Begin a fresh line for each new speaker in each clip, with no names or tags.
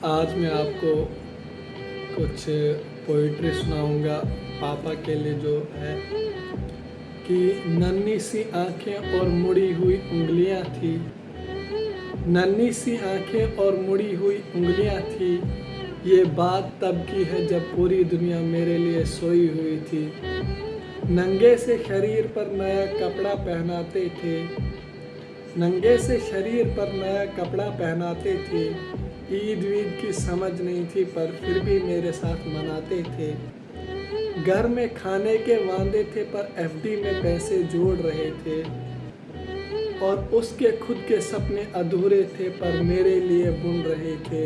आज मैं आपको कुछ पोइट्री सुनाऊंगा पापा के लिए, जो है कि नन्ही सी आंखें और मुड़ी हुई उंगलियां थी, नन्ही सी आंखें और मुड़ी हुई उंगलियां थी। ये बात तब की है जब पूरी दुनिया मेरे लिए सोई हुई थी। नंगे से शरीर पर नया कपड़ा पहनाते थे, नंगे से शरीर पर नया कपड़ा पहनाते थे। ईद वीद की समझ नहीं थी पर फिर भी मेरे साथ मनाते थे। घर में खाने के वांदे थे पर एफडी में पैसे जोड़ रहे थे, और उसके खुद के सपने अधूरे थे पर मेरे लिए बुन रहे थे।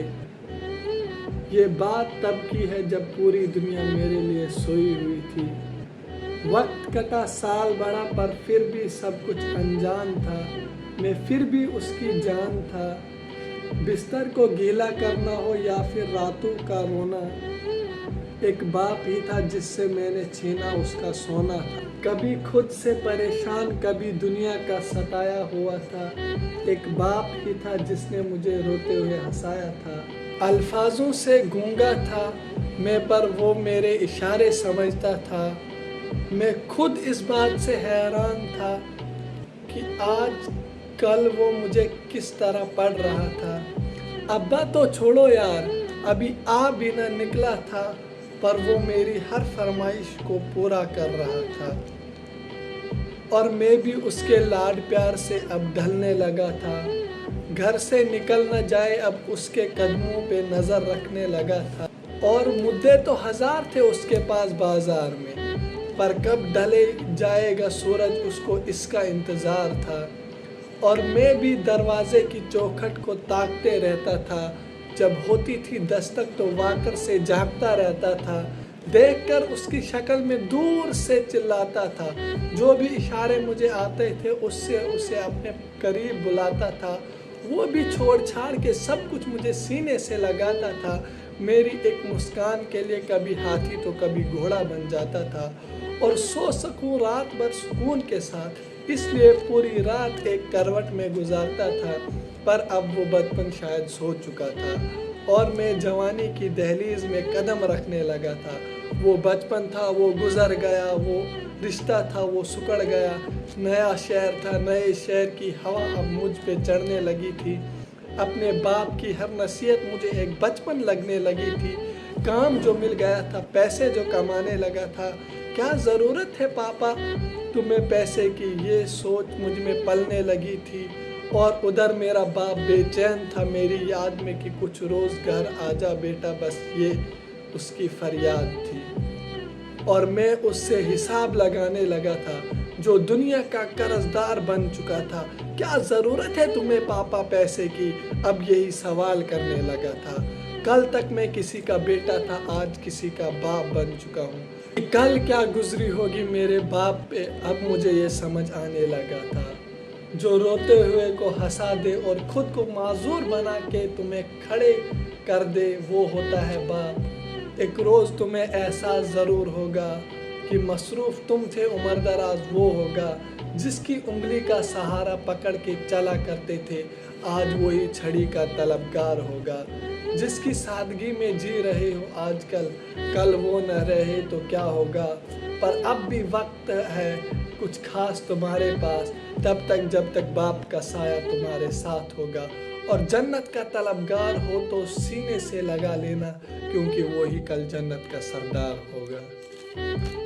ये बात तब की है जब पूरी दुनिया मेरे लिए सोई हुई थी। वक्त कटा, साल बढ़ा पर फिर भी सब कुछ अनजान था। मैं फिर भी उसकी जान था। बिस्तर को गीला करना हो या फिर रातों का रोना, एक बाप ही था जिससे मैंने छीना उसका सोना था। कभी खुद से परेशान, कभी दुनिया का सताया हुआ था। एक बाप ही था जिसने मुझे रोते हुए हंसाया था। अल्फाजों से गूंगा था मैं पर वो मेरे इशारे समझता था। मैं खुद इस बात से हैरान था कि आज कल वो मुझे किस तरह पढ़ रहा था। अब्बा तो छोड़ो यार, अभी आ भी न निकला था, पर वो मेरी हर फरमाइश को पूरा कर रहा था। और मैं भी उसके लाड प्यार से अब ढलने लगा था। घर से निकल न जाए अब उसके कदमों पे नज़र रखने लगा था। और मुद्दे तो हजार थे उसके पास बाजार में, पर कब ढले जाएगा सूरज उसको इसका इंतज़ार था। और मैं भी दरवाजे की चौखट को ताकते रहता था। जब होती थी दस्तक तो वाकर से झांकता रहता था। देखकर उसकी शक्ल में दूर से चिल्लाता था। जो भी इशारे मुझे आते थे उससे उसे अपने करीब बुलाता था। वो भी छोड़ छाड़ के सब कुछ मुझे सीने से लगाता था। मेरी एक मुस्कान के लिए कभी हाथी तो कभी घोड़ा बन जाता था। और सो सकूं रात भर सुकून के साथ, इसलिए पूरी रात एक करवट में गुजारता था। पर अब वो बचपन शायद सो चुका था और मैं जवानी की दहलीज में कदम रखने लगा था। वो बचपन था वो गुजर गया, वो रिश्ता था वो सुकड़ गया। नया शहर था, नए शहर की हवा अब मुझ पे चढ़ने लगी थी। अपने बाप की हर नसीहत मुझे एक बचपन लगने लगी थी। काम जो मिल गया था, पैसे जो कमाने लगा था, क्या ज़रूरत है पापा तुम्हें पैसे की, ये सोच मुझ में पलने लगी थी। और उधर मेरा बाप बेचैन था मेरी याद में कि कुछ रोज़ घर आजा बेटा, बस ये उसकी फरियाद थी। और मैं उससे हिसाब लगाने लगा था जो दुनिया का कर्जदार बन चुका था। क्या ज़रूरत है तुम्हें पापा पैसे की, अब यही सवाल करने लगा था। कल तक मैं किसी का बेटा था, आज किसी का बाप बन चुका हूँ। कल क्या गुजरी होगी मेरे बाप पे, अब मुझे ये समझ आने लगा था। जो रोते हुए को हंसा दे और खुद को माजूर बना के तुम्हें खड़े कर दे, वो होता है बाप। एक रोज़ तुम्हें एहसास ज़रूर होगा कि मसरूफ़ तुम थे, उम्र दराज वो होगा जिसकी उंगली का सहारा पकड़ के चला करते थे, आज वही छड़ी का तलबगार होगा। जिसकी सादगी में जी रहे हो आजकल, कल वो न रहे तो क्या होगा। पर अब भी वक्त है कुछ खास तुम्हारे पास, तब तक जब तक बाप का साया तुम्हारे साथ होगा। और जन्नत का तलबगार हो तो सीने से लगा लेना, क्योंकि वो ही कल जन्नत का सरदार होगा।